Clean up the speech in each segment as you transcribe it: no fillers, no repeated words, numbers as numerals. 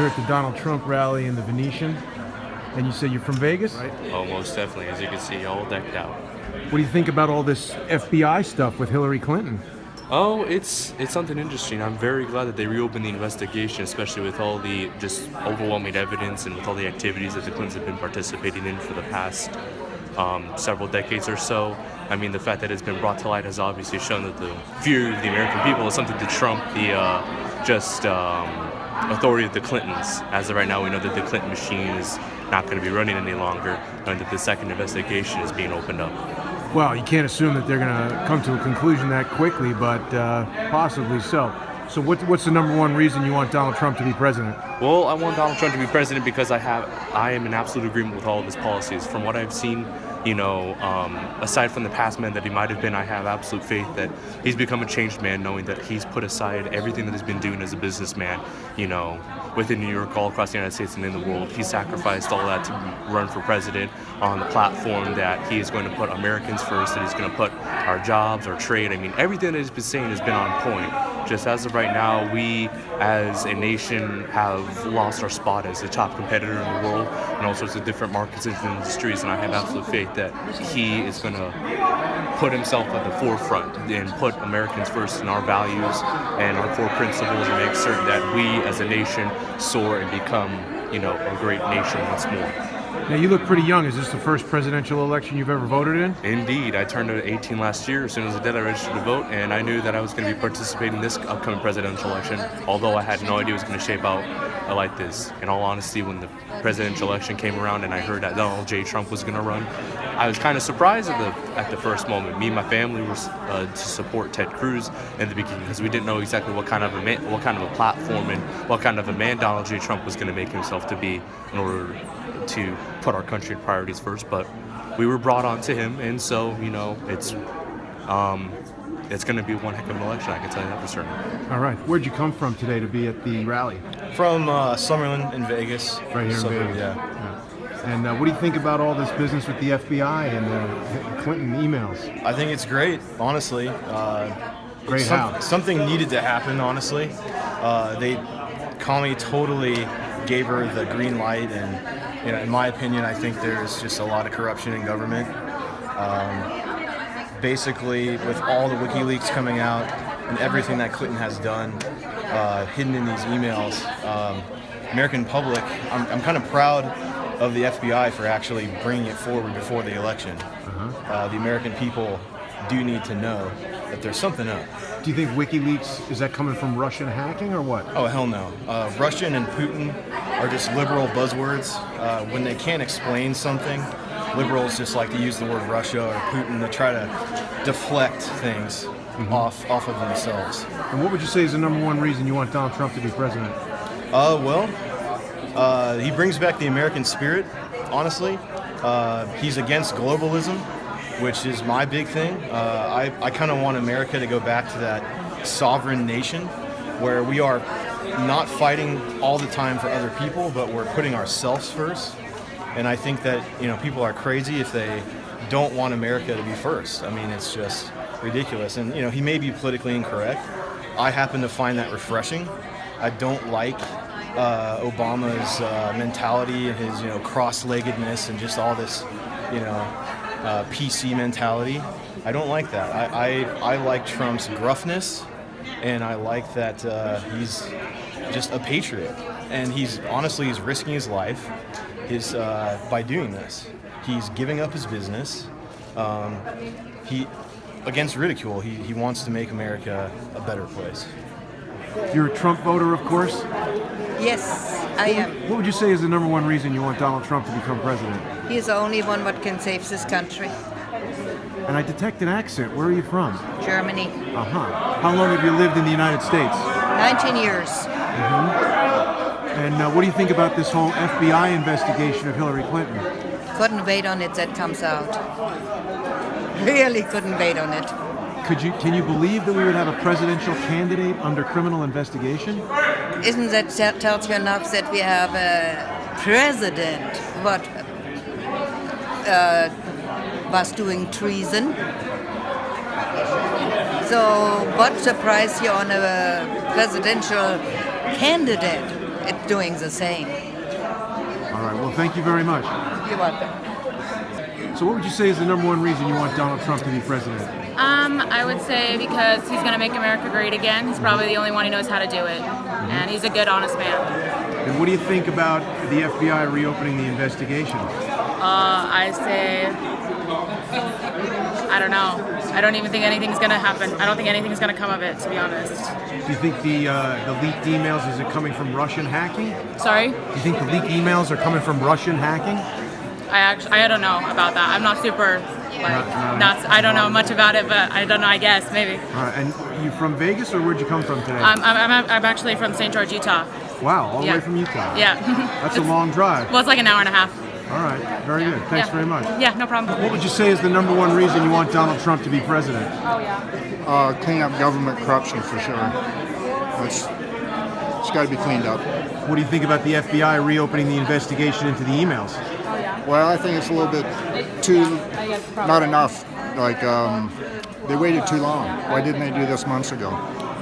at the Donald Trump rally in the Venetian, and you said you're from Vegas? Right. Oh, most definitely. As you can see, all decked out. What do you think about all this FBI stuff with Hillary Clinton? Oh, it's something interesting. I'm very glad that they reopened the investigation, especially with all the just overwhelming evidence and with all the activities that the Clintons have been participating in for the past several decades or so. I mean, the fact that it's been brought to light has obviously shown that the fear of the American people is something to trump the authority of the Clintons. As of right now, we know that the Clinton machine is not going to be running any longer, and that the second investigation is being opened up. Well, you can't assume that they're going to come to a conclusion that quickly, but possibly so. So what's the number one reason you want Donald Trump to be president? Well, I want Donald Trump to be president because I am in absolute agreement with all of his policies. From what I've seen, aside from the past man that he might have been, I have absolute faith that he's become a changed man, knowing that he's put aside everything that he's been doing as a businessman, within New York, all across the United States and in the world. He sacrificed all that to run for president on the platform that he is going to put Americans first, that he's going to put our jobs, our trade. I mean, everything that he's been saying has been on point. Just as of right now, we as a nation have lost our spot as a top competitor in the world in all sorts of different markets and industries, and I have absolute faith that he is going to put himself at the forefront and put Americans first in our values and our core principles, and make certain that we as a nation soar and become, a great nation once more. Now, you look pretty young. Is this the first presidential election you've ever voted in? Indeed. I turned 18 last year. As soon as I did, I registered to vote, and I knew that I was going to be participating in this upcoming presidential election, although I had no idea it was going to shape out like this. In all honesty, when the presidential election came around and I heard that Donald J. Trump was going to run, I was kind of surprised at the first moment. Me and my family were to support Ted Cruz in the beginning because we didn't know exactly what kind of a platform and what kind of a man Donald J. Trump was going to make himself to be in order to put our country priorities first. But we were brought on to him, and so it's going to be one heck of an election, I can tell you that for certain. All right. Where'd you come from today to be at the rally? From Summerlin in Vegas. Right here in Vegas. Yeah. And what do you think about all this business with the FBI and the Clinton emails? I think it's great, honestly. Great how? Something needed to happen, honestly. Comey totally gave her the green light, and in my opinion, I think there's just a lot of corruption in government. Basically, with all the WikiLeaks coming out and everything that Clinton has done, hidden in these emails, American public, I'm kind of proud of the FBI for actually bringing it forward before the election. The American people do need to know that there's something up. Do you think WikiLeaks, is that coming from Russian hacking or what? Oh, hell no. Russian and Putin are just liberal buzzwords. When they can't explain something, liberals just like to use the word Russia or Putin to try to deflect things off of themselves. And what would you say is the number one reason you want Donald Trump to be president? He brings back the American spirit, honestly. He's against globalism, which is my big thing. I kind of want America to go back to that sovereign nation where we are not fighting all the time for other people, but we're putting ourselves first. And I think that, people are crazy if they don't want America to be first. I mean, it's just ridiculous. And, he may be politically incorrect. I happen to find that refreshing. I don't like Obama's mentality and his, cross-leggedness and just all this, PC mentality. I don't like that. I like Trump's gruffness, and I like that he's just a patriot. And he's risking his life by doing this. He's giving up his business. Against ridicule, he wants to make America a better place. You're a Trump voter, of course? Yes, I am. What would you say is the number one reason you want Donald Trump to become president? He is the only one that can save this country. And I detect an accent. Where are you from? Germany. How long have you lived in the United States? 19 years. And what do you think about this whole FBI investigation of Hillary Clinton? Couldn't wait on it that comes out. Really couldn't wait on it. Can you believe that we would have a presidential candidate under criminal investigation? Isn't that tells you enough that we have a president was doing treason? So what surprised you on a presidential candidate? it's doing the same. All right. Well, thank you very much. You're welcome. So what would you say is the number one reason you want Donald Trump to be president? I would say because he's going to make America great again. He's probably the only one who knows how to do it. And he's a good, honest man. And what do you think about the FBI reopening the investigation? I say, I don't know. I don't even think anything's going to happen. I don't think anything's going to come of it, to be honest. Do you think the leaked emails, is it coming from Russian hacking? Sorry? Do you think the leaked emails are coming from Russian hacking? I don't know about that. I'm not super, I don't know much about it, but I don't know, I guess, maybe. All right. And you from Vegas, or where'd you come from today? I'm actually from St. George, Utah. Wow, all the Yeah. way from Utah. Yeah. That's a long drive. Well, it's like an hour and a half. All right, very good. Thanks Yeah. very much. Yeah, no problem. What would you say is the number one reason you want Donald Trump to be president? Oh, yeah. Clean up government corruption for sure. It's got to be cleaned up. What do you think about the FBI reopening the investigation into the emails? Well, I think it's a little bit not enough. Like, they waited too long. Why didn't they do this months ago?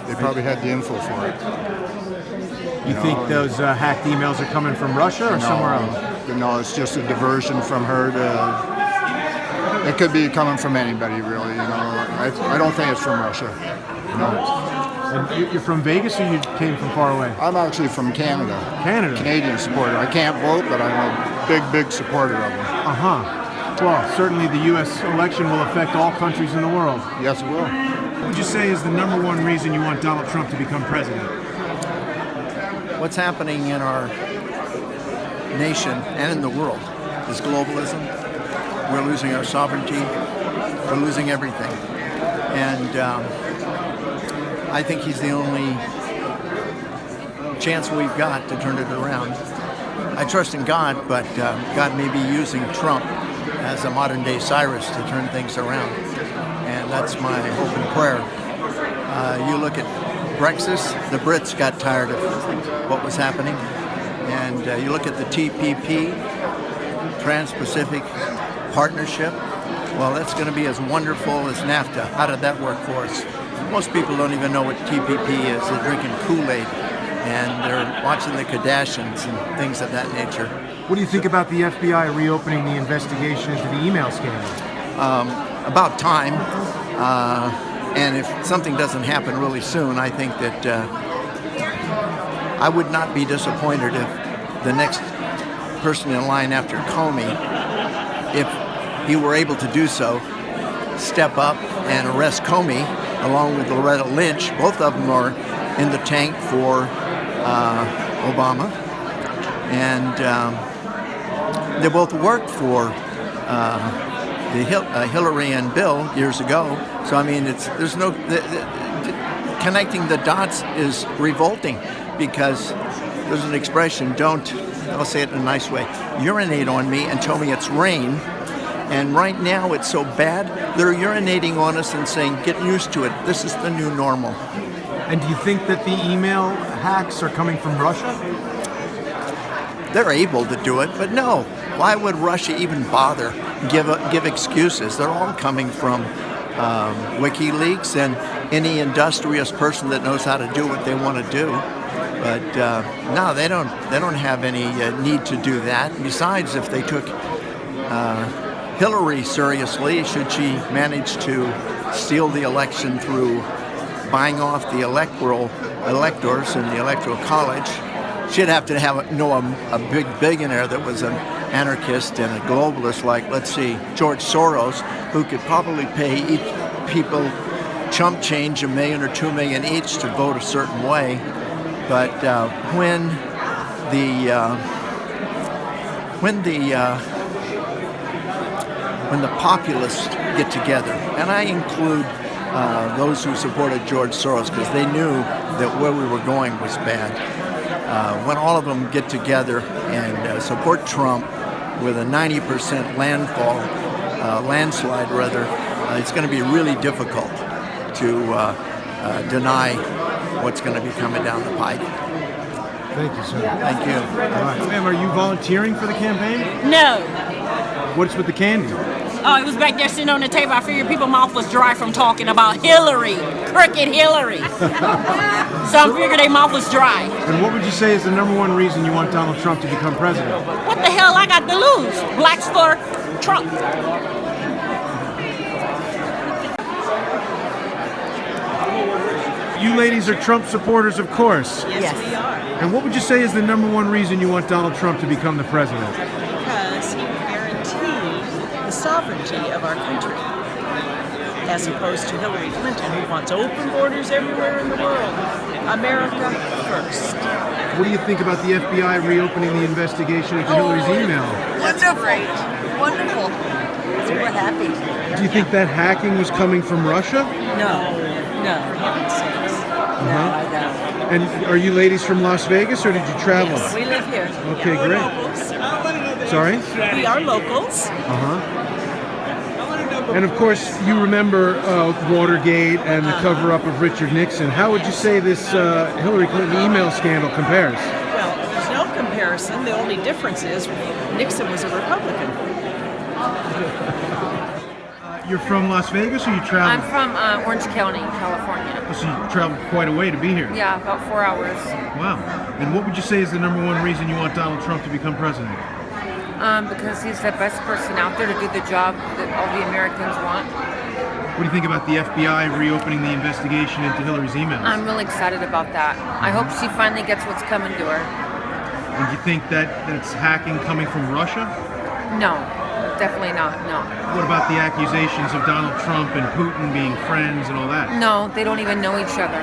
They probably had the info for it. You think those hacked emails are coming from Russia or somewhere else? No, it's just a diversion from her to. It could be coming from anybody, really. I don't think it's from Russia. And you're from Vegas, or you came from far away? I'm actually from Canada. Canada. Canadian supporter. I can't vote, but I'm a big supporter of them. Well, certainly the U.S. election will affect all countries in the world. Yes, it will. What would you say is the number one reason you want Donald Trump to become president? What's happening in our nation and in the world is globalism. We're losing our sovereignty. We're losing everything. And I think he's the only chance we've got to turn it around. I trust in God, but God may be using Trump as a modern-day Cyrus to turn things around. And that's my hope and prayer. You look at Brexit, the Brits got tired of what was happening. And you look at the TPP, Trans-Pacific Partnership, well, that's going to be as wonderful as NAFTA. How did that work for us? Most people don't even know what TPP is. They're drinking Kool-Aid, and they're watching the Kardashians and things of that nature. What do you think about the FBI reopening the investigation into the email scandal? About time. And if something doesn't happen really soon, I think that I would not be disappointed if the next person in line after Comey, if he were able to do so, step up and arrest Comey along with Loretta Lynch. Both of them are in the tank for Obama. And they both worked for Hillary and Bill years ago. So I mean, there's no connecting the dots is revolting, because there's an expression: I'll say it in a nice way, urinate on me and tell me it's rain. And right now it's so bad, they're urinating on us and saying, get used to it. This is the new normal. And do you think that the email hacks are coming from Russia? They're able to do it, but no. Why would Russia even bother give excuses? They're all coming from WikiLeaks and any industrious person that knows how to do what they want to do. But no, they don't have any need to do that. Besides, if they took Hillary seriously, should she manage to steal the election through buying off the electors in the Electoral College, she'd have to know a big billionaire that was an anarchist and a globalist, like, let's see, George Soros, who could probably pay people chump change, $1 million or $2 million each, to vote a certain way. But when the populists get together, and I include those who supported George Soros because they knew that where we were going was bad. When all of them get together and support Trump with a 90% landslide, it's going to be really difficult to deny what's going to be coming down the pike. Thank you, sir. Thank you. All right. Ma'am, are you volunteering for the campaign? No. What's with the candy? Oh, it was back there sitting on the table. I figured people's mouth was dry from talking about Hillary, crooked Hillary. So I figured their mouth was dry. And what would you say is the number one reason you want Donald Trump to become president? What the hell I got to lose? Blacks for Trump. You ladies are Trump supporters, of course. Yes, we are. And what would you say is the number one reason you want Donald Trump to become the president? Because he guaranteed the sovereignty of our country, as opposed to Hillary Clinton, who wants open borders everywhere in the world. America first. What do you think about the FBI reopening the investigation into Hillary's email? Wonderful. Wonderful. So we're happy. Do you think that hacking was coming from Russia? No, for heaven's sakes. No, I don't. And are you ladies from Las Vegas, or did you travel? Yes, we live here. Okay, We're great. locals. Sorry? We are locals. And of course, you remember Watergate and the cover-up of Richard Nixon. How would you say this Hillary Clinton email scandal compares? Well, there's no comparison. The only difference is Nixon was a Republican. You're from Las Vegas, or you travel? I'm from Orange County, California. So you traveled quite a way to be here. Yeah, about 4 hours. Wow. And what would you say is the number one reason you want Donald Trump to become president? Because he's the best person out there to do the job that all the Americans want. What do you think about the FBI reopening the investigation into Hillary's emails? I'm really excited about that. I hope she finally gets what's coming to her. And you think that that's hacking coming from Russia? No, definitely not, no. What about the accusations of Donald Trump and Putin being friends and all that? No, they don't even know each other.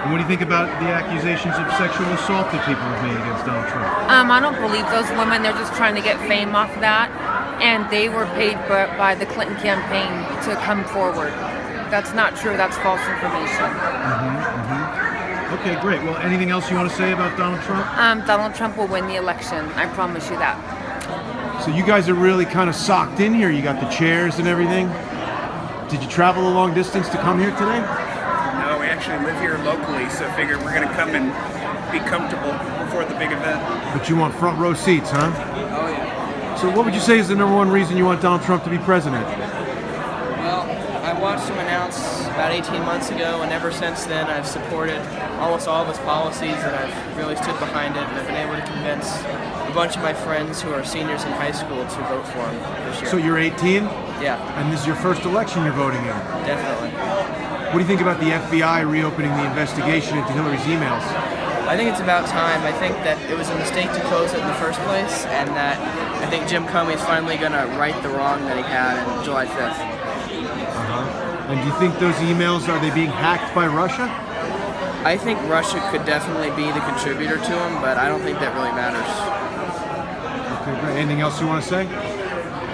And what do you think about the accusations of sexual assault that people have made against Donald Trump? I don't believe those women. They're just trying to get fame off that. And they were paid by the Clinton campaign to come forward. That's not true. That's false information. Okay, great. Well, anything else you want to say about Donald Trump? Donald Trump will win the election. I promise you that. So you guys are really kind of socked in here. You got the chairs and everything. Did you travel a long distance to come here today? No, we actually live here locally, so figured we're going to come and be comfortable before the big event. But you want front row seats, huh? Oh, yeah. So what would you say is the number one reason you want Donald Trump to be president? Well, I watched him announce about 18 months ago, and ever since then I've supported almost all of his policies, and I've really stood behind it, and I've been able to convince a bunch of my friends who are seniors in high school to vote for him this year. So you're 18? Yeah. And this is your first election you're voting in? Definitely. What do you think about the FBI reopening the investigation into Hillary's emails? I think it's about time. I think that it was a mistake to close it in the first place, and that I think Jim Comey's finally going to right the wrong that he had on July 5th. And do you think those emails, are they being hacked by Russia? I think Russia could definitely be the contributor to them, but I don't think that really matters. Okay, great. Anything else you want to say?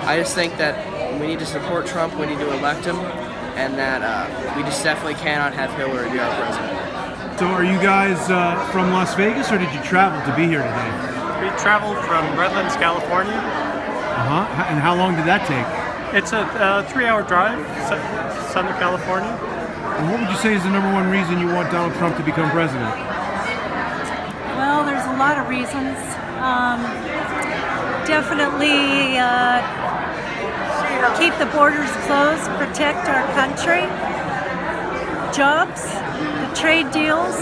I just think that we need to support Trump, we need to elect him, and that we just definitely cannot have Hillary be our president. So are you guys from Las Vegas, or did you travel to be here today? We traveled from Redlands, California. And how long did that take? It's a 3-hour drive, Southern California. And what would you say is the number one reason you want Donald Trump to become president? Well, there's a lot of reasons. Definitely keep the borders closed, protect our country, jobs, the trade deals.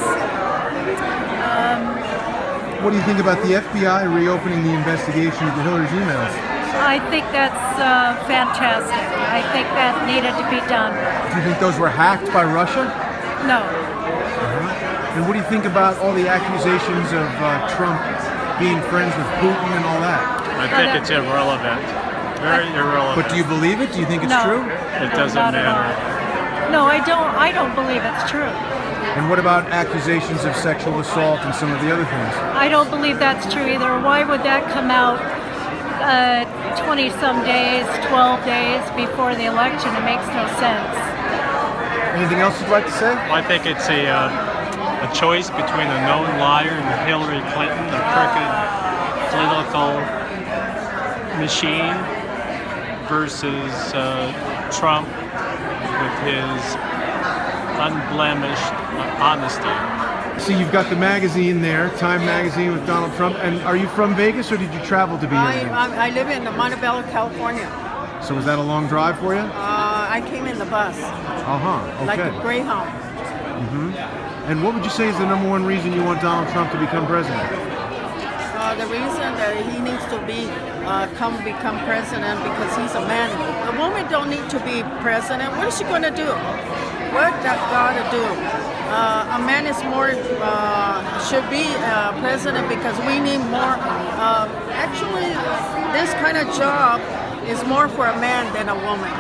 What do you think about the FBI reopening the investigation into Hillary's emails? I think that's fantastic. I think that needed to be done. Do you think those were hacked by Russia? No. And what do you think about all the accusations of Trump being friends with Putin and all that? I think it's irrelevant. Very irrelevant. But do you believe it? Do you think it's true? It doesn't matter. No, I don't believe it's true. And what about accusations of sexual assault and some of the other things? I don't believe that's true either. Why would that come out 20-some days, 12 days before the election? It makes no sense. Anything else you'd like to say? Well, I think it's a choice between a known liar and Hillary Clinton, a crooked political machine, versus Trump with his unblemished honesty. So you've got the magazine there, Time Magazine with Donald Trump. And are you from Vegas, or did you travel to be here? I live in Montebello, California. So was that a long drive for you? I came in the bus, Okay. like a Greyhound. And what would you say is the number one reason you want Donald Trump to become president? The reason that he needs to become president because he's a man. A woman don't need to be president. What is she going to do? What that got to do? A man is more should be president because we need more. Actually, this kind of job is more for a man than a woman.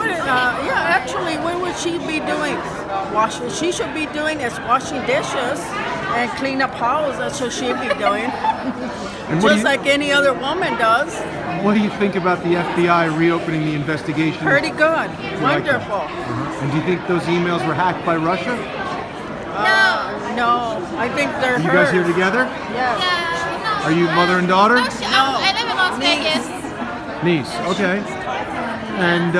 Actually, what would she be doing? She should be doing is washing dishes and clean up house. That's what she'd be doing. Just like any other woman does. What do you think about the FBI reopening the investigation? Pretty good. Wonderful. And do you think those emails were hacked by Russia? No. I think they're You guys here together? Yes. Are you mother and daughter? No. I live in Las Vegas. Niece. Okay. And,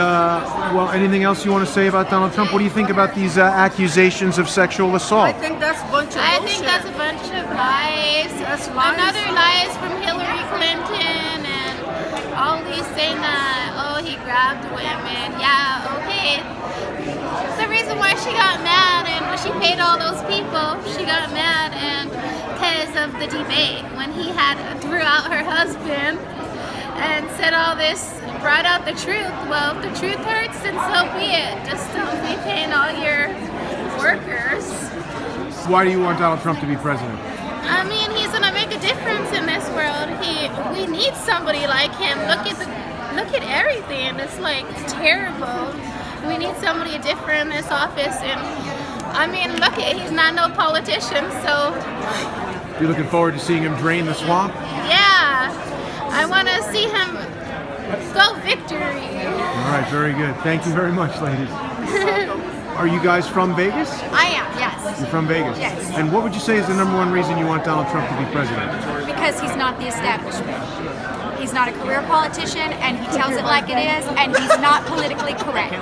anything else you want to say about Donald Trump? What do you think about these accusations of sexual assault? I think that's a bunch of bullshit. I think that's a bunch of lies. That's lies. Another lies from Hillary Clinton and all these saying that, he grabbed women. Yeah, okay. The reason why she got mad and she paid all those people, she got mad and because of the debate when he threw out her husband and said all this, brought out the truth. Well, if the truth hurts, then so be it. Just don't be paying all your workers. Why do you want Donald Trump to be president? I mean, he's gonna make a difference in this world. We need somebody like him. Look at everything. It's like terrible. We need somebody different in this office. And I mean, he's not no politician, so. You looking forward to seeing him drain the swamp? Yeah, I want to see him go victory. All right, very good. Thank you very much, ladies. Are you guys from Vegas? I am, yes. You're from Vegas? Yes. And what would you say is the number one reason you want Donald Trump to be president? Because he's not the establishment. He's not a career politician, and he tells it like it is, and he's not politically correct.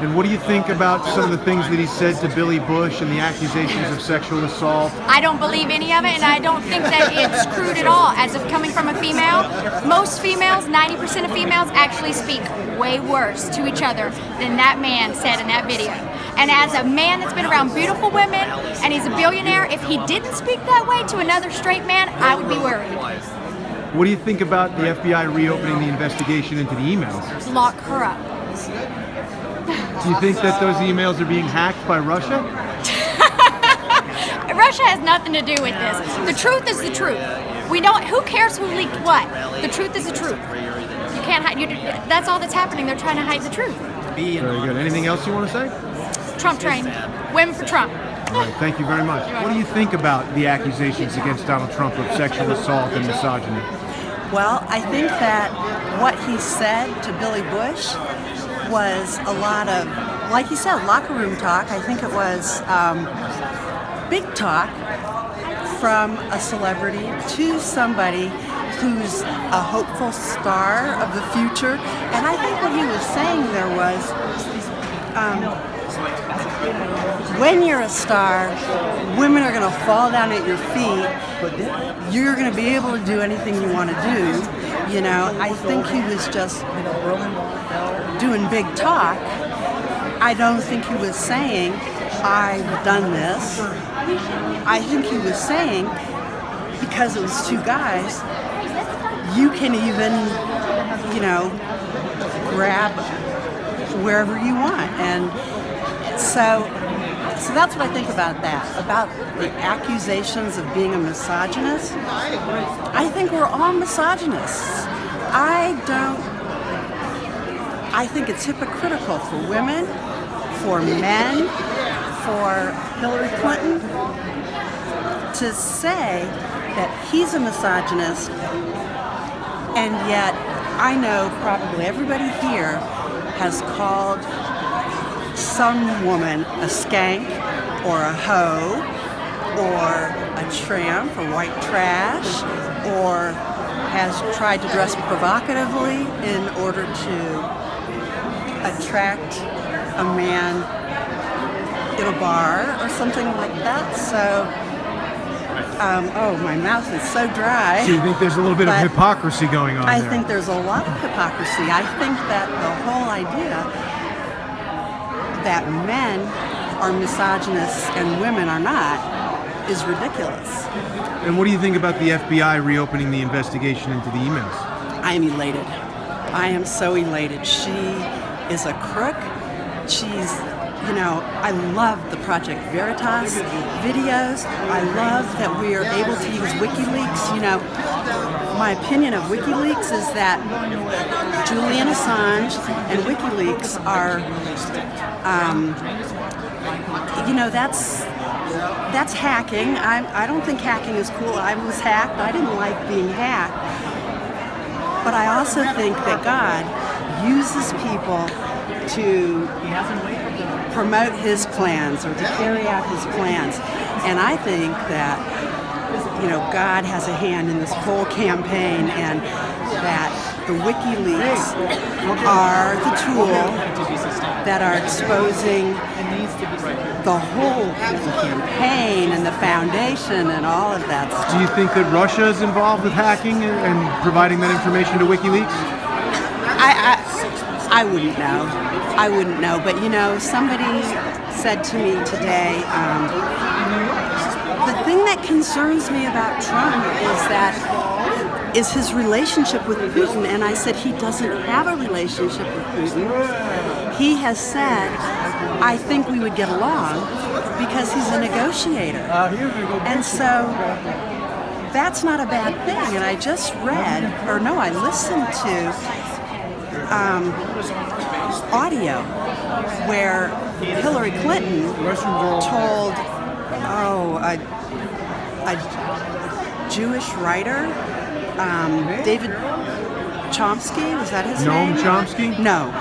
And what do you think about some of the things that he said to Billy Bush and the accusations of sexual assault? I don't believe any of it, and I don't think that it's crude at all. As of coming from a female, most females, 90% of females, actually speak way worse to each other than that man said in that video. And as a man that's been around beautiful women, and he's a billionaire, if he didn't speak that way to another straight man, I would be worried. What do you think about the FBI reopening the investigation into the emails? Lock her up. Do you think that those emails are being hacked by Russia? Russia has nothing to do with this. The truth is the truth. Who cares who leaked what? The truth is the truth. You can't hide. That's all that's happening. They're trying to hide the truth. Very good. Anything else you want to say? Trump train. Women for Trump. All right, thank you very much. What do you think about the accusations against Donald Trump of sexual assault and misogyny? Well, I think that what he said to Billy Bush was a lot of, like he said, locker room talk. I think it was big talk from a celebrity to somebody who's a hopeful star of the future. And I think what he was saying there was, when you're a star, women are going to fall down at your feet. You're going to be able to do anything you want to do. You know, I think he was just doing big talk. I don't think he was saying, I've done this. I think he was saying, because it was two guys, you can even, grab wherever you want. And so that's what I think about that, about the accusations of being a misogynist. I think we're all misogynists. I think it's hypocritical for women, for men, for Hillary Clinton to say that he's a misogynist, and yet I know probably everybody here has called some woman a skank or a hoe or a tramp or white trash, or has tried to dress provocatively in order to attract a man in a bar or something like that. So My mouth is so dry. So you think there's a little bit of But hypocrisy going on I there? think there's a lot of hypocrisy. I think that the whole idea that men are misogynists and women are not is ridiculous. And what do you think about the FBI reopening the investigation into the emails? I am elated. I am so elated. She is a crook. She's, I love the Project Veritas videos. I love that we are able to use WikiLeaks. My opinion of WikiLeaks is that Julian Assange and WikiLeaks are, that's hacking. I don't think hacking is cool. I was hacked. I didn't like being hacked. But I also think that God uses people to promote his plans or to carry out his plans. And I think that, God has a hand in this whole campaign, and that the WikiLeaks are the tool that are exposing the whole campaign and the foundation and all of that stuff. Do you think that Russia is involved with hacking and providing that information to WikiLeaks? I wouldn't know. I wouldn't know. But somebody said to me today, the thing that concerns me about Trump is his relationship with Putin. And I said he doesn't have a relationship with Putin. He has said, I think we would get along because he's a negotiator. And so that's not a bad thing. And I just read, I listened to audio where Hillary Clinton told a Jewish writer, David Chomsky, was that his name? Noam Chomsky? No.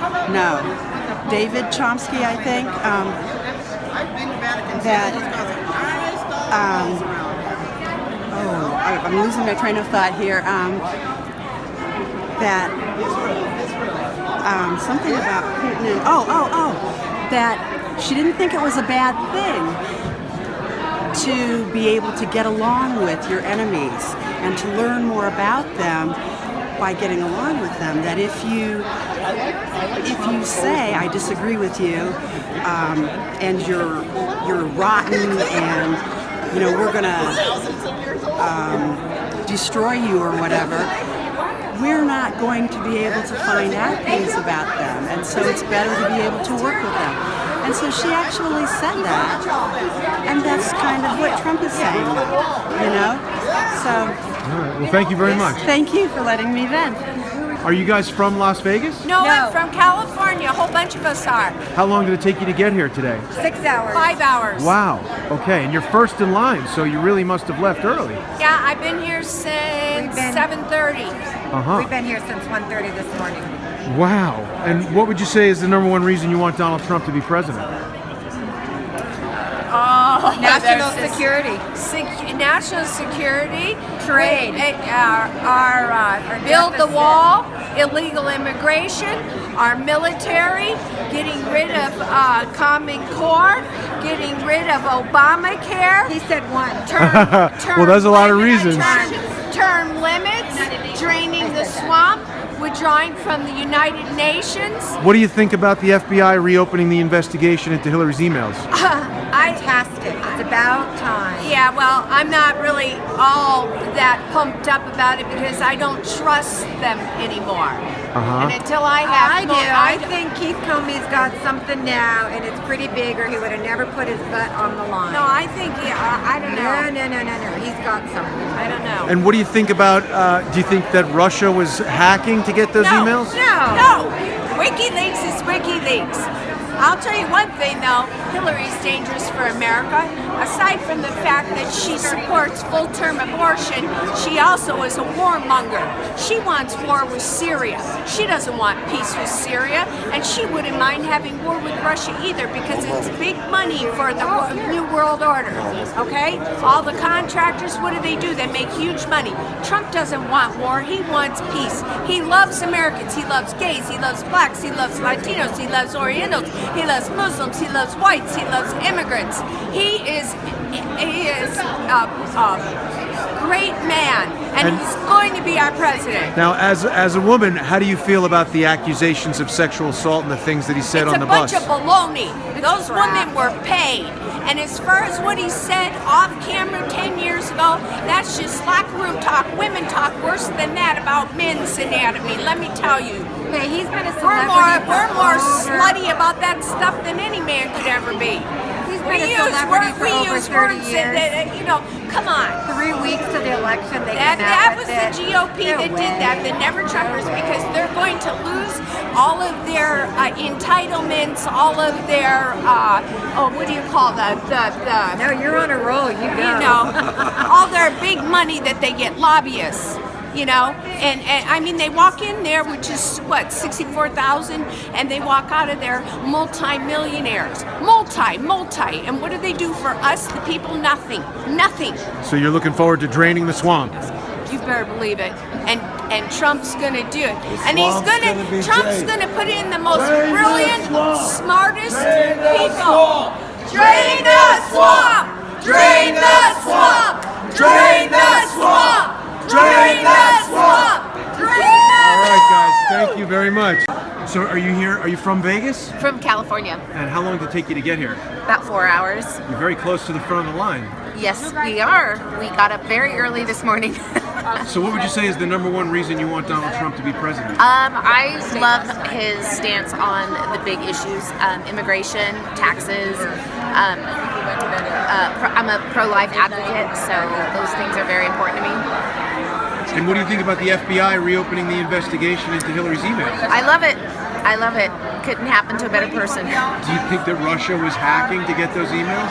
David Chomsky, I think, I'm losing my train of thought here, something about Putin and, that she didn't think it was a bad thing to be able to get along with your enemies and to learn more about them by getting along with them. That if you say I disagree with you, and you're rotten, and we're gonna destroy you or whatever, we're not going to be able to find out things about them, and so it's better to be able to work with them. And so she actually said that, and that's kind of what Trump is saying, So. All right. Well, thank you very much. Thank you for letting me vent. Are you guys from Las Vegas? No, I'm from California. A whole bunch of us are. How long did it take you to get here today? 6 hours. 5 hours. Wow. Okay, and you're first in line, so you really must have left early. Yeah, I've been here since 7:30. We've been here since 1:30 this morning. Wow. And what would you say is the number one reason you want Donald Trump to be president? National security. National security. Trade. Build the wall. Illegal immigration. Our military. Getting rid of Common Core. Getting rid of Obamacare. He said one. Well, there's a lot of reasons. Term limits. Draining the swamp. Withdrawing from the United Nations. What do you think about the FBI reopening the investigation into Hillary's emails? Fantastic. It's about time. Yeah, well, I'm not really all that pumped up about it because I don't trust them anymore. And until I have... I do. I think Keith Comey's got something now, and it's pretty big, or he would have never put his butt on the line. No, I think, I don't know. No. He's got something. I don't know. And what do you think about, do you think that Russia was hacking to get those emails? No. WikiLeaks is WikiLeaks. I'll tell you one thing, though. Hillary's dangerous for America. Aside from the fact that she supports full-term abortion, she also is a warmonger. She wants war with Syria. She doesn't want peace with Syria, and she wouldn't mind having war with Russia either because it's big money for the New World Order, okay? All the contractors, what do? They make huge money. Trump doesn't want war. He wants peace. He loves Americans. He loves gays. He loves blacks. He loves Latinos. He loves Orientals. He loves Muslims. He loves whites. He loves immigrants. He is a great man, and he's going to be our president. Now, as a woman, how do you feel about the accusations of sexual assault and the things that he said on the bus? It's a bunch of baloney. Those women were paid. And as far as what he said off camera 10 years ago, that's just locker room talk. Women talk worse than that about men's anatomy, let me tell you. Okay, he's been a We're celebrity. more slutty about that stuff than any man could ever be. He's been a celebrity for over 30 years. That, you know, come on. 3 weeks to the election, they That was the GOP that did that, the Never Trumpers, because they're going to lose all of their entitlements, all of their, what do you call that? No, you're on a roll, you go. You know, all their big money that they get, lobbyists. You know, and I mean, they walk in there, which is what, 64,000, and they walk out of there multi-millionaires, multi, and what do they do for us, the people? Nothing. So you're looking forward to draining the swamp? You better believe it. And Trump's gonna do it, and Trump's gonna put in the most brilliant, smartest people. Drain the swamp! Drain the swamp! Drain the swamp! Drain the swamp! All right, guys, thank you very much. So are you here, are you from Vegas? From California. And how long did it take you to get here? About 4 hours. You're very close to the front of the line. Yes, we are. We got up very early this morning. So what would you say is the number one reason you want Donald Trump to be president? I love his stance on the big issues, immigration, taxes. I'm a pro-life advocate, so those things are very important to me. And what do you think about the FBI reopening the investigation into Hillary's emails? I love it. Couldn't happen to a better person. Do you think that Russia was hacking to get those emails?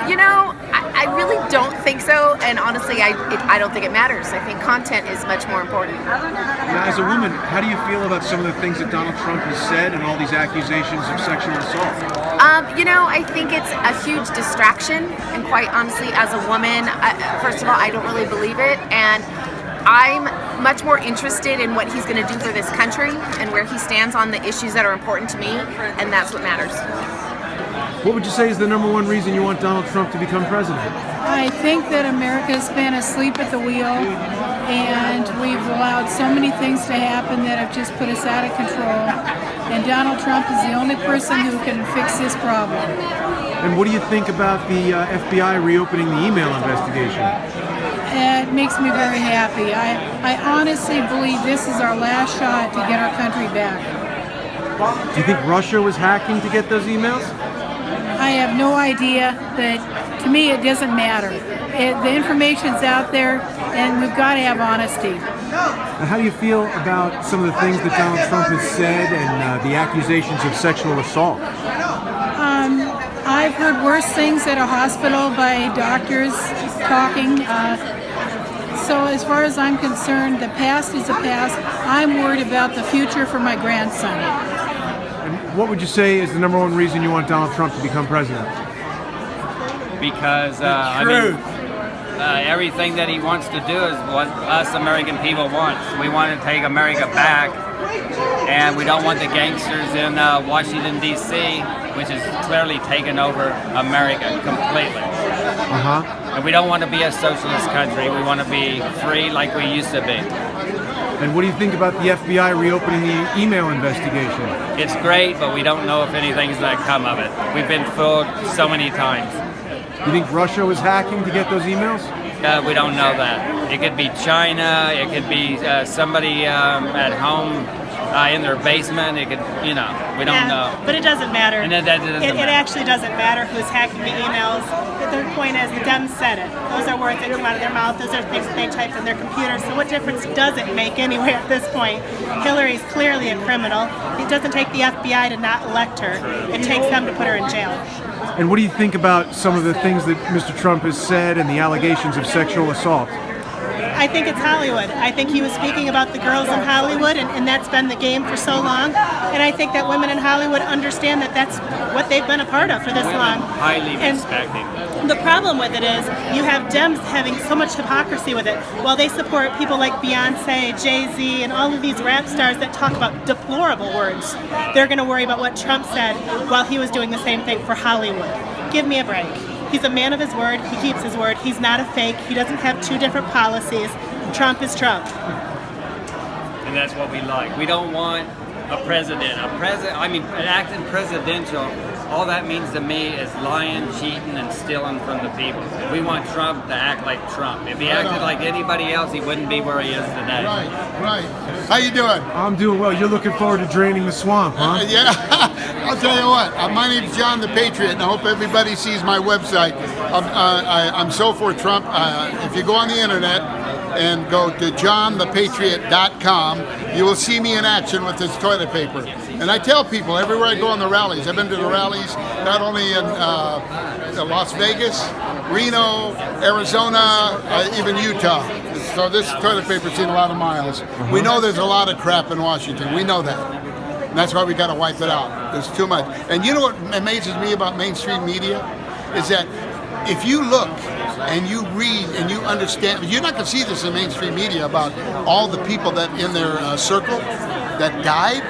You know, I really don't think so, and honestly, I don't think it matters. I think content is much more important. Now, as a woman, how do you feel about some of the things that Donald Trump has said and all these accusations of sexual assault? You know, I think it's a huge distraction, and quite honestly, as a woman, first of all, I don't really believe it, and I'm much more interested in what he's going to do for this country and where he stands on the issues that are important to me, and that's what matters. What would you say is the number one reason you want Donald Trump to become president? I think that America's been asleep at the wheel, and we've allowed so many things to happen that have just put us out of control. And Donald Trump is the only person who can fix this problem. And what do you think about the FBI reopening the email investigation? It makes me very happy. I honestly believe this is our last shot to get our country back. Do you think Russia was hacking to get those emails? I have no idea, but to me it doesn't matter. The information's out there, and we've got to have honesty. Now, how do you feel about some of the things that Donald Trump has said and the accusations of sexual assault? I've heard worse things at a hospital by doctors talking. So as far as I'm concerned, the past is the past. I'm worried about the future for my grandson. And what would you say is the number one reason you want Donald Trump to become president? Because everything that he wants to do is what us American people want. We want to take America back, and we don't want the gangsters in Washington, D.C., which has clearly taken over America completely. And we don't want to be a socialist country. We want to be free like we used to be. And what do you think about the FBI reopening the email investigation? It's great, but we don't know if anything's going to come of it. We've been fooled so many times. You think Russia was hacking to get those emails? We don't know that. It could be China. It could be somebody at home in their basement. It could, we don't know. But it doesn't matter. And that doesn't matter. It actually doesn't matter who's hacking the emails. The point is, the Dems said it. Those are words that come out of their mouth. Those are things that they typed in their computer. So what difference does it make anyway at this point? Hillary's clearly a criminal. It doesn't take the FBI to not elect her. It takes them to put her in jail. And what do you think about some of the things that Mr. Trump has said and the allegations of sexual assault? I think it's Hollywood. I think he was speaking about the girls in Hollywood, and that's been the game for so long. And I think that women in Hollywood understand that that's what they've been a part of for this long. Highly respecting. The problem with it is you have Dems having so much hypocrisy with it. While they support people like Beyonce, Jay-Z, and all of these rap stars that talk about deplorable words, they're going to worry about what Trump said while he was doing the same thing for Hollywood. Give me a break. He's a man of his word. He keeps his word. He's not a fake. He doesn't have two different policies. Trump is Trump. And that's what we like. We don't want a president. An acting presidential, all that means to me is lying, cheating, and stealing from the people. We want Trump to act like Trump. If he acted like anybody else, he wouldn't be where he is today. Right. How you doing? I'm doing well. You're looking forward to draining the swamp, huh? Yeah. I'll tell you what. My name's John the Patriot, and I hope everybody sees my website. I'm so for Trump. If you go on the internet and go to johnthepatriot.com, you will see me in action with this toilet paper. And I tell people everywhere I go on the rallies, I've been to the rallies not only in Las Vegas, Reno, Arizona, even Utah. So this toilet paper's seen a lot of miles. We know there's a lot of crap in Washington. We know that. And that's why we got to wipe it out. There's too much. And you know what amazes me about mainstream media? Is that if you look and you read and you understand, you're not going to see this in mainstream media about all the people that in their circle that died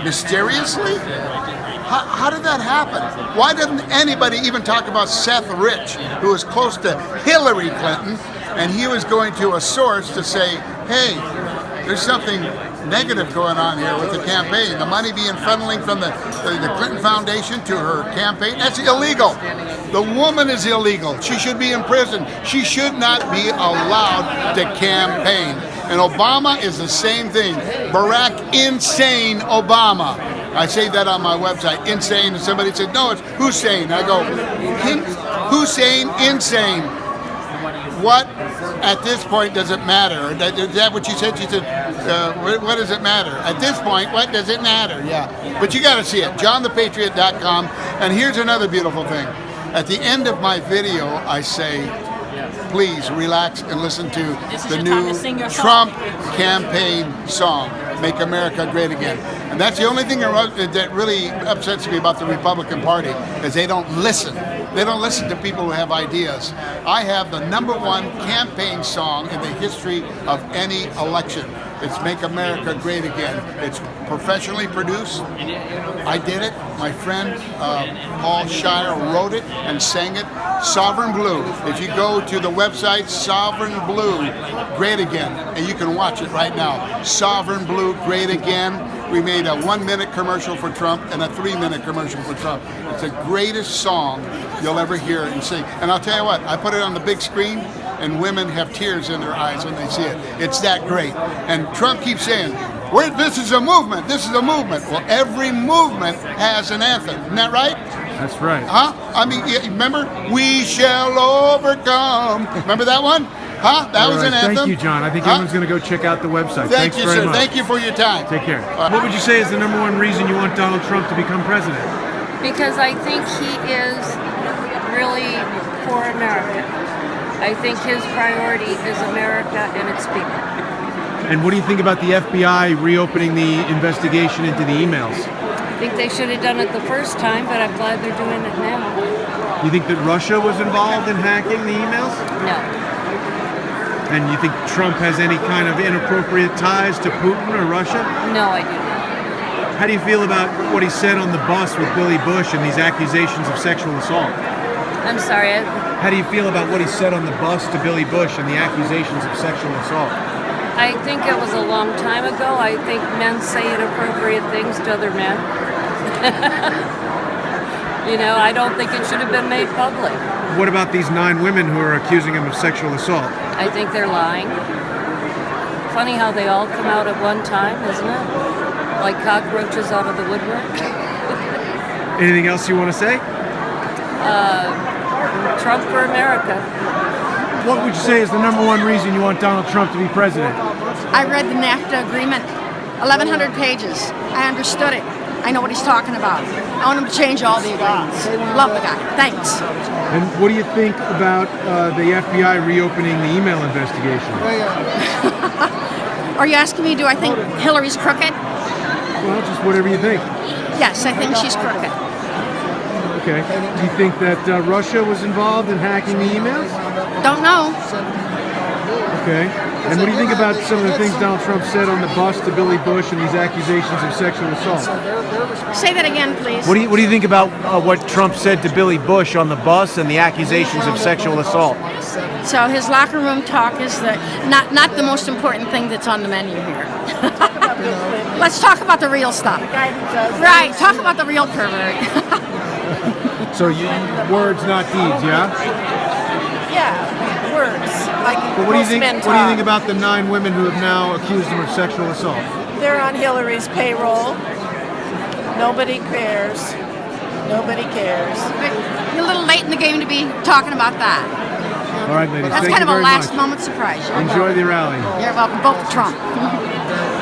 mysteriously. How did that happen? Why doesn't anybody even talk about Seth Rich, who was close to Hillary Clinton, and he was going to a source to say, hey, there's something negative going on here with the campaign. The money being funneling from the Clinton Foundation to her campaign, that's illegal. The woman is illegal. She should be in prison. She should not be allowed to campaign. And Obama is the same thing. Barack Insane Obama. I say that on my website, insane, and somebody said, no, it's Hussein. I go, Hussein, insane. What, at this point, does it matter? Is that what you said? She said, what does it matter? At this point, what does it matter? Yeah, but you got to see it, johnthepatriot.com. And here's another beautiful thing. At the end of my video, I say, please relax and listen to the new Trump campaign song, Make America Great Again. And that's the only thing that really upsets me about the Republican Party, is they don't listen. They don't listen to people who have ideas. I have the #1 campaign song in the history of any election. It's Make America Great Again. It's professionally produced. I did it. My friend Paul Shire wrote it and sang it. Sovereign Blue. If you go to the website Sovereign Blue Great Again, and you can watch it right now. Sovereign Blue Great Again. We made a 1-minute commercial for Trump and a 3-minute commercial for Trump. It's the greatest song you'll ever hear and sing. And I'll tell you what, I put it on the big screen, and women have tears in their eyes when they see it. It's that great. And Trump keeps saying, this is a movement, this is a movement. Well, every movement has an anthem. Isn't that right? That's right. Huh? I mean, remember? We shall overcome. Remember that one? Huh? That was an anthem. Thank you, John. I think everyone's going to go check out the website. Thank Thanks you, very sir. much. Thank you for your time. Take care. What would you say is the #1 reason you want Donald Trump to become president? Because I think he is really for America. I think his priority is America and its people. And what do you think about the FBI reopening the investigation into the emails? I think they should have done it the first time, but I'm glad they're doing it now. You think that Russia was involved in hacking the emails? No. And you think Trump has any kind of inappropriate ties to Putin or Russia? No, I do not. How do you feel about what he said on the bus with Billy Bush and these accusations of sexual assault? I'm sorry. How do you feel about what he said on the bus to Billy Bush and the accusations of sexual assault? I think it was a long time ago. I think men say inappropriate things to other men. I don't think it should have been made public. What about these 9 women who are accusing him of sexual assault? I think they're lying. Funny how they all come out at one time, isn't it? Like cockroaches out of the woodwork. Anything else you want to say? Trump for America. What would you say is the #1 reason you want Donald Trump to be president? I read the NAFTA agreement, 1,100 pages. I understood it. I know what he's talking about. I want him to change all the agreements. Love the guy. Thanks. And what do you think about the FBI reopening the email investigation? Are you asking me, do I think Hillary's crooked? Well, just whatever you think. Yes, I think she's crooked. Okay. Do you think that Russia was involved in hacking the emails? Don't know. Okay. And what do you think about some of the things Donald Trump said on the bus to Billy Bush and these accusations of sexual assault? Say that again, please. What do you think about what Trump said to Billy Bush on the bus and the accusations of sexual assault? So his locker room talk is not the most important thing that's on the menu here. Let's talk about the real stuff. Right, talk about the real pervert. So words, not deeds, yeah? Yeah, words. Like But what do you most think? men What do you think talk. about the 9 women who have now accused him of sexual assault? They're on Hillary's payroll. Nobody cares. Nobody cares. You're a little late in the game to be talking about that. All right, ladies. That's thank kind you of a very last much. moment surprise. Enjoy the rally. You're welcome. Vote for Trump.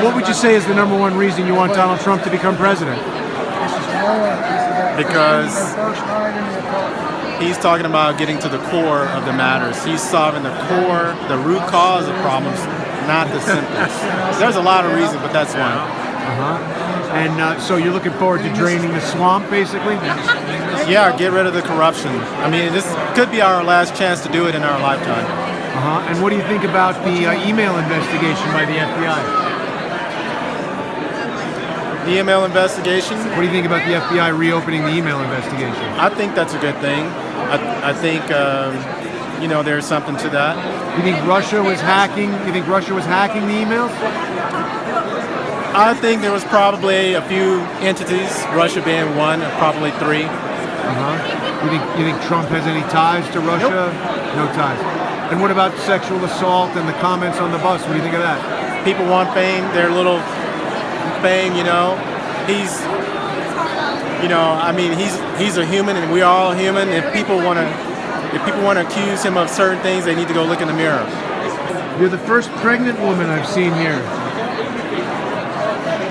What would you say is the #1 reason you want Donald Trump to become president? Because he's talking about getting to the core of the matters. He's solving the core, the root cause of problems, not the symptoms. There's a lot of reasons, but that's one. And so you're looking forward to draining the swamp, basically? Yeah, get rid of the corruption. I mean, this could be our last chance to do it in our lifetime. And what do you think about the email investigation by the FBI? The email investigation? What do you think about the FBI reopening the email investigation? I think that's a good thing. I think, there's something to that. You think Russia was hacking? You think Russia was hacking the emails? I think there was probably a few entities, Russia being one, probably 3. You think Trump has any ties to Russia? No ties. And what about sexual assault and the comments on the bus? What do you think of that? People want fame, their little fame, He's a human and we are all human. If people want to accuse him of certain things, they need to go look in the mirror. You're the first pregnant woman I've seen here.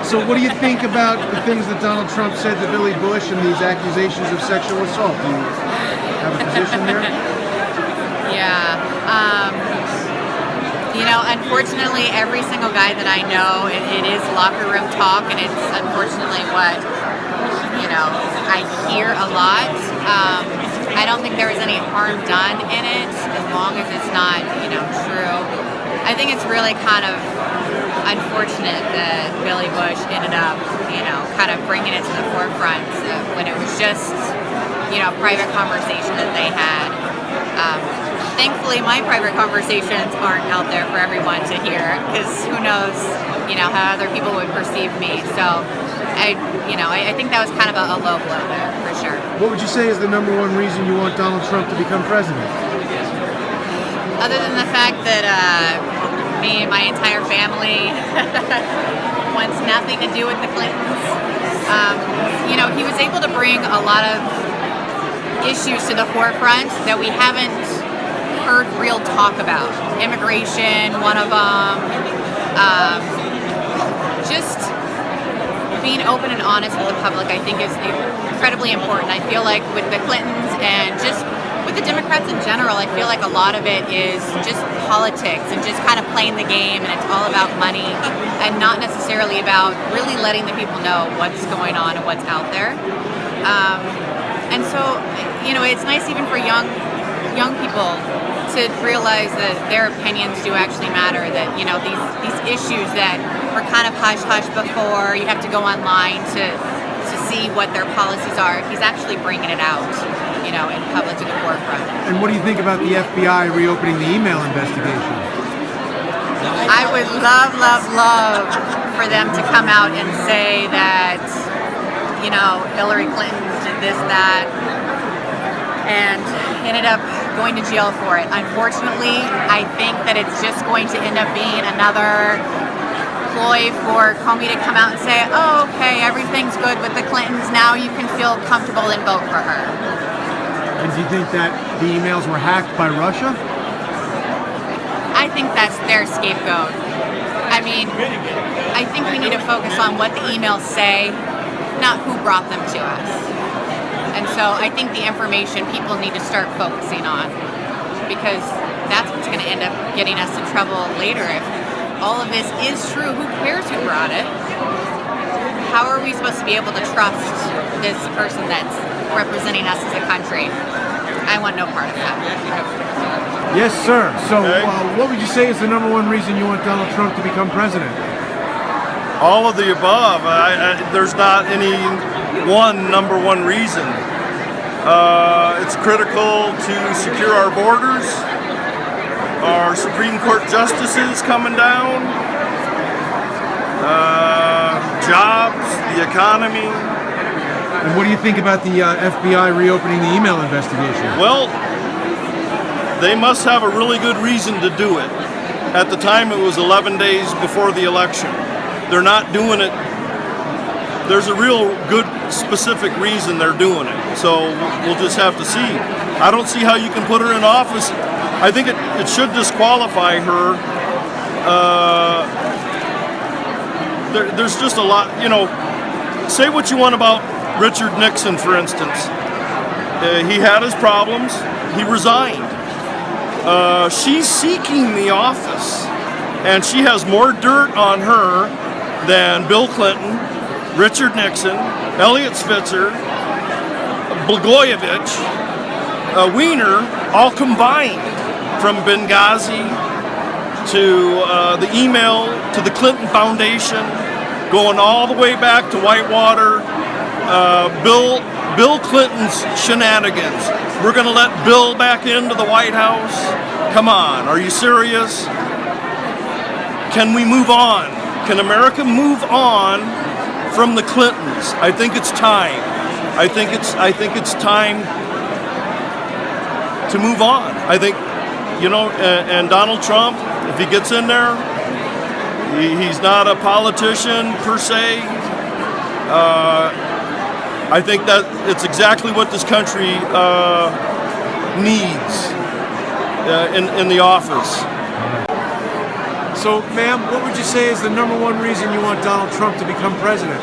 So what do you think about the things that Donald Trump said to Billy Bush and these accusations of sexual assault? Do you have a position there? Yeah. Unfortunately, every single guy that I know, it is locker room talk, and it's unfortunately what, I hear a lot. I don't think there was any harm done in it, as long as it's not, true. I think it's really kind of unfortunate that Billy Bush ended up, kind of bringing it to the forefront when it was just, private conversation that they had. Thankfully, my private conversations aren't out there for everyone to hear, because who knows, how other people would perceive me. So, I think that was kind of a low blow there, for sure. What would you say is the #1 reason you want Donald Trump to become president? Other than the fact that me and my entire family wants nothing to do with the Clintons, he was able to bring a lot of issues to the forefront that we haven't heard real talk about. Immigration, one of them. Just being open and honest with the public, I think, is incredibly important. I feel like with the Clintons and just with the Democrats in general, I feel like a lot of it is just politics and just kind of playing the game, and it's all about money and not necessarily about really letting the people know what's going on and what's out there. And so, it's nice even for young people to realize that their opinions do actually matter, that, these issues that were kind of hush-hush before, you have to go online to see what their policies are. He's actually bringing it out, in public to the forefront. And what do you think about the FBI reopening the email investigation? I would love for them to come out and say that, Hillary Clinton did this, that, and ended up going to jail for it. Unfortunately, I think that it's just going to end up being another ploy for Comey to come out and say, oh, okay, everything's good with the Clintons, now you can feel comfortable and vote for her. And do you think that the emails were hacked by Russia? I think that's their scapegoat. I mean, I think we need to focus on what the emails say not who brought them to us. And so I think the information people need to start focusing on, because that's what's going to end up getting us in trouble later. If all of this is true, who cares who brought it? How are we supposed to be able to trust this person that's representing us as a country? I want no part of that. Yes, sir. So what would you say is the number one reason you want Donald Trump to become president? All of the above. There's not any number one reason. It's critical to secure our borders, our Supreme Court justices coming down, jobs, the economy. And what do you think about the FBI reopening the email investigation? Well, they must have a really good reason to do it. At the time, it was 11 days before the election. They're not doing it. There's a real good specific reason they're doing it. So we'll just have to see. I don't see how you can put her in office. I think it should disqualify her. There's just a lot, say what you want about Richard Nixon, for instance. He had his problems. He resigned. She's seeking the office, and she has more dirt on her than Bill Clinton, Richard Nixon, Elliot Spitzer, Blagojevich, Weiner, all combined, from Benghazi to the email to the Clinton Foundation, going all the way back to Whitewater. Bill Clinton's shenanigans. We're going to let Bill back into the White House? Come on, are you serious? Can we move on? Can America move on from the Clintons? I think it's time. I think it's time to move on. I think, and Donald Trump, if he gets in there, he's not a politician per se. I think that it's exactly what this country needs in the office. So, ma'am, what would you say is the number one reason you want Donald Trump to become president?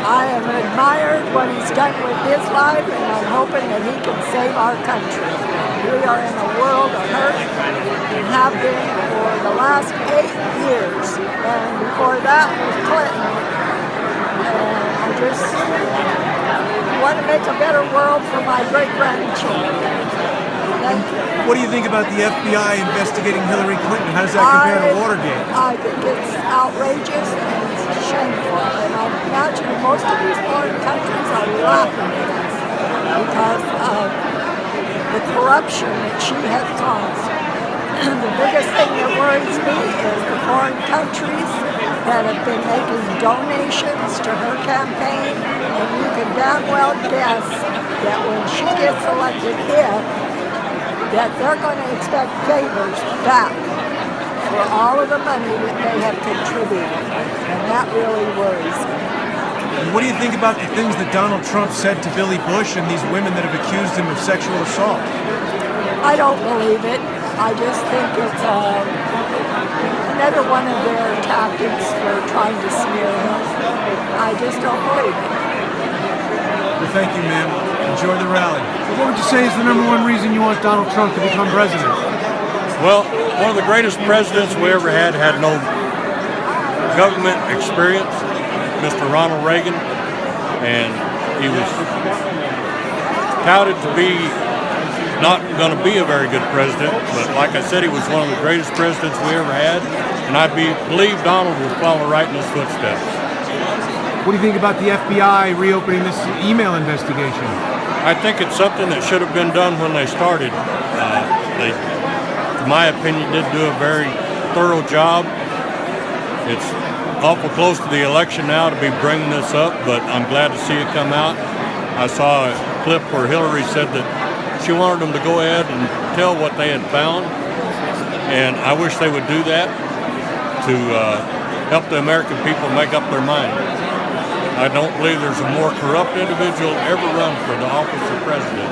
I have admired what he's done with his life, and I'm hoping that he can save our country. We are in a world of hurt and have been for the last 8 years. And before that was Clinton. And I just want to make a better world for my great-grandchildren. Thank you. What do you think about the FBI investigating Hillary Clinton? How does that compare to Watergate? I think it's outrageous and it's shameful. And I imagine most of these foreign countries are laughing at us because of the corruption that she has caused. The biggest thing that worries me is the foreign countries that have been making donations to her campaign, and you can damn well guess that when she gets elected that they're going to expect favors back for all of the money that they have contributed, and that really worries me. What do you think about the things that Donald Trump said to Billy Bush and these women that have accused him of sexual assault? I don't believe it. I just think it's another one of their tactics for trying to smear him. I just don't believe it. Well, thank you, ma'am. Enjoy the rally. So what would you say is the number one reason you want Donald Trump to become president? Well, one of the greatest presidents we ever had no government experience, Mr. Ronald Reagan, and he was touted to be not going to be a very good president, but like I said, he was one of the greatest presidents we ever had, and I believe Donald will follow right in his footsteps. What do you think about the FBI reopening this email investigation? I think it's something that should have been done when they started. They, in my opinion, did do a very thorough job. It's awful close to the election now to be bringing this up, but I'm glad to see it come out. I saw a clip where Hillary said that she wanted them to go ahead and tell what they had found, and I wish they would do that to help the American people make up their mind. I don't believe there's a more corrupt individual ever run for the office of president.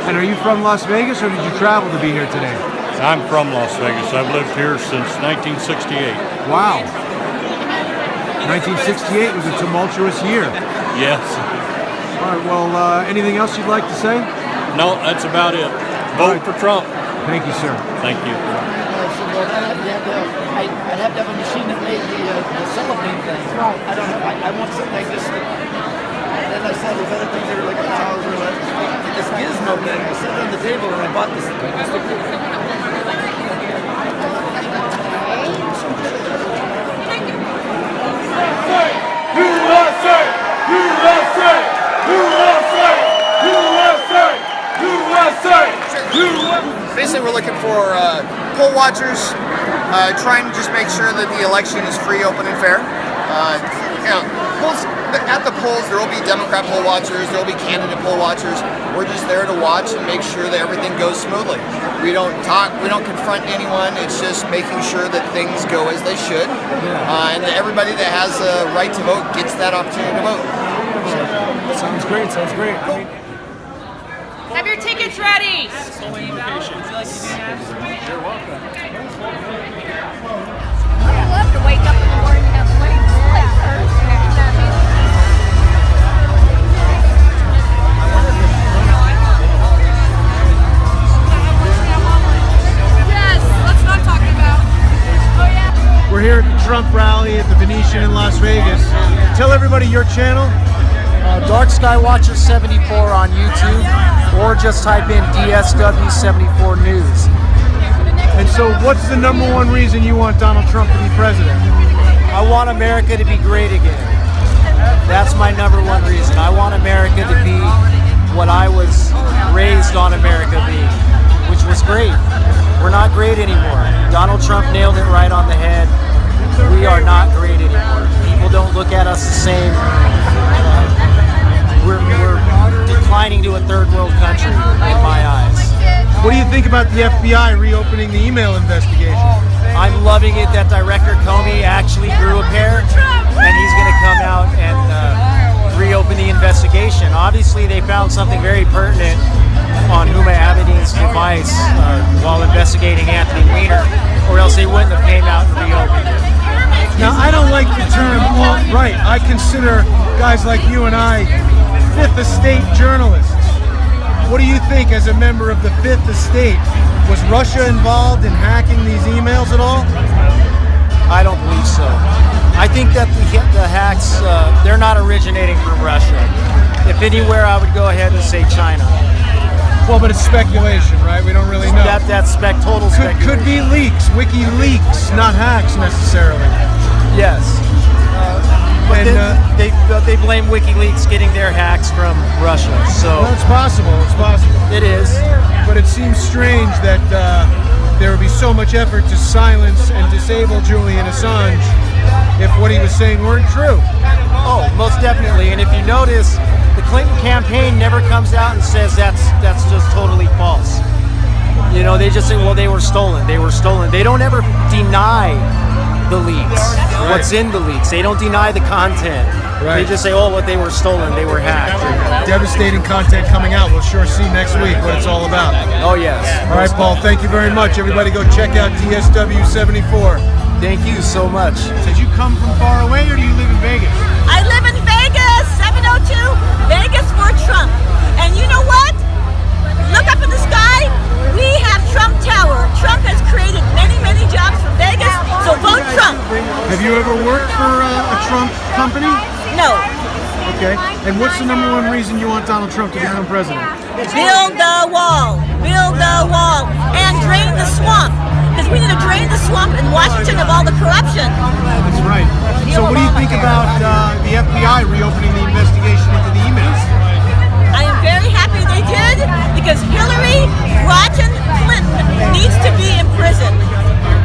And are you from Las Vegas, or did you travel to be here today? I'm from Las Vegas. I've lived here since 1968. Wow. 1968 was a tumultuous year. Yes. All right, well, anything else you'd like to say? No, that's about it. Vote for Trump. Thank you, sir. Thank you. I'd have to have a machine that made the cellophane thing. Right. I don't know. I want something like this. And then I saw these other things that were like $1,000 or like this gizmo thing. I set it on the table and I bought this. USA! USA! USA! USA! USA! Basically, we're looking for poll watchers, trying to just make sure that the election is free, open, and fair. At the polls, there will be Democrat poll watchers, there will be candidate poll watchers. We're just there to watch and make sure that everything goes smoothly. We don't talk, we don't confront anyone. It's just making sure that things go as they should, and that everybody that has a right to vote gets that opportunity to vote. Sounds great. Sounds great. Have your tickets ready. You're welcome. I love to wake up in the morning and have plain Yes, let's not talk about. Oh yeah. We're here at the Trump rally at the Venetian in Las Vegas. Tell everybody your channel. Dark Sky Watcher 74 on YouTube, or just type in DSW74 News. And so what's the number one reason you want Donald Trump to be president? I want America to be great again. That's my number one reason. I want America to be what I was raised on America being, which was great. We're not great anymore. Donald Trump nailed it right on the head. We are not great anymore. People don't look at us the same. We're declining to a third world country in my eyes. What do you think about the FBI reopening the email investigation? I'm loving it that Director Comey actually grew a pair, and he's going to come out and reopen the investigation. Obviously, they found something very pertinent on Huma Abedin's device while investigating Anthony Weiner, or else they wouldn't have came out and reopened it. Now, I don't like the term alt-right. I consider guys like you and I Fifth Estate journalists. What do you think as a member of the Fifth Estate? Was Russia involved in hacking these emails at all? I don't believe so. I think that the hacks, they're not originating from Russia. If anywhere, I would go ahead and say China. Well, but it's speculation, right? We don't really know. That's total speculation. Could be leaks, WikiLeaks, not hacks necessarily. Yes. But they blame WikiLeaks getting their hacks from Russia. So well, it's possible. It's possible. It is. But it seems strange that there would be so much effort to silence and disable Julian Assange if what he was saying weren't true. Oh, most definitely. And if you notice, the Clinton campaign never comes out and says that's just totally false. You know, they just say, well, they were stolen. They were stolen. They don't ever deny the leaks. Right. What's in the leaks. They don't deny the content. Right. They just say, oh, what they were stolen, they were hacked. Devastating content coming out. We'll sure see next week what it's all about. Oh, yes. All right, Paul, thank you very much. Everybody go check out DSW74. Thank you so much. Did you come from far away or do you live in Vegas? I live in Vegas, 702, Vegas for Trump. And you know what? Look up in the sky. We have Trump Tower. Trump has created many, many jobs for Vegas, so vote Trump. Have you ever worked for a Trump company? No. Okay. And what's the number one reason you want Donald Trump to become president? Build the wall. Build the wall. And drain the swamp. Because we need to drain the swamp in Washington of all the corruption. That's right. So what do you think about the FBI reopening the investigation into the emails? I am very happy they did, because Hillary Rodham Clinton needs to be in prison.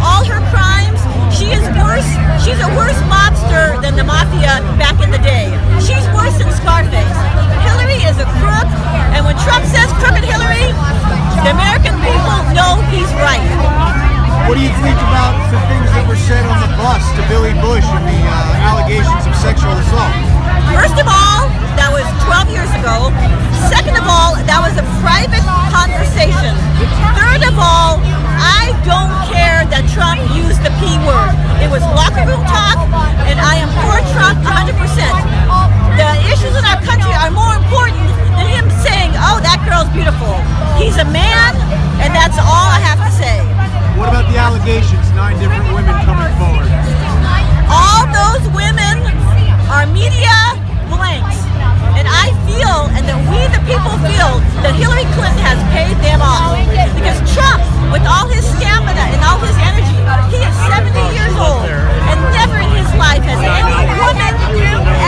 All her crimes, she is worse. She's a worse mobster than the mafia back in the day. She's worse than Scarface. Hillary is a crook, and when Trump says crooked Hillary, the American people know he's right. What do you think about the things that were said on the bus to Billy Bush and the allegations of sexual assault? First of all, a man, and that's all I have to say. What about the allegations? 9 different women coming forward. All those women are media blanks. And I feel, and that we the people feel, that Hillary Clinton has paid them off. Because Trump, with all his stamina and all his energy, he is 70 years old, and never in his life has any woman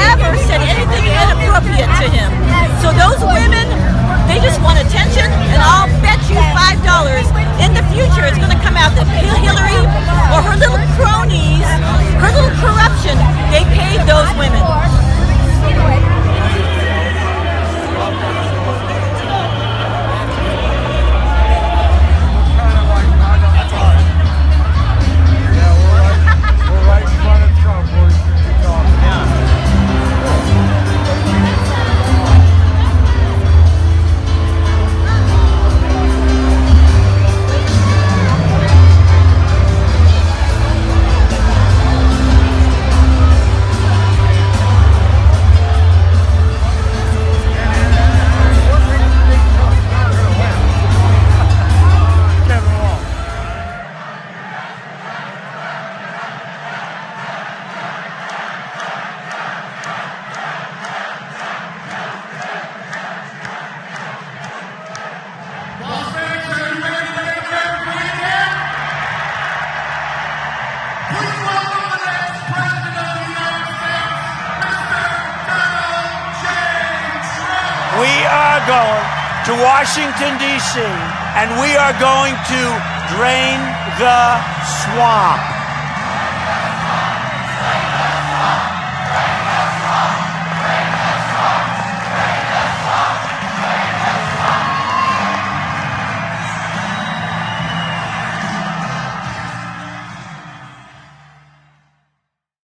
ever said anything inappropriate to him. So those women, they just want attention, and I'll bet you $5 in the future it's going to come out that Hillary or her little cronies, her little corruption, they paid those women. Going to Washington, D.C., and we are going to drain the swamp.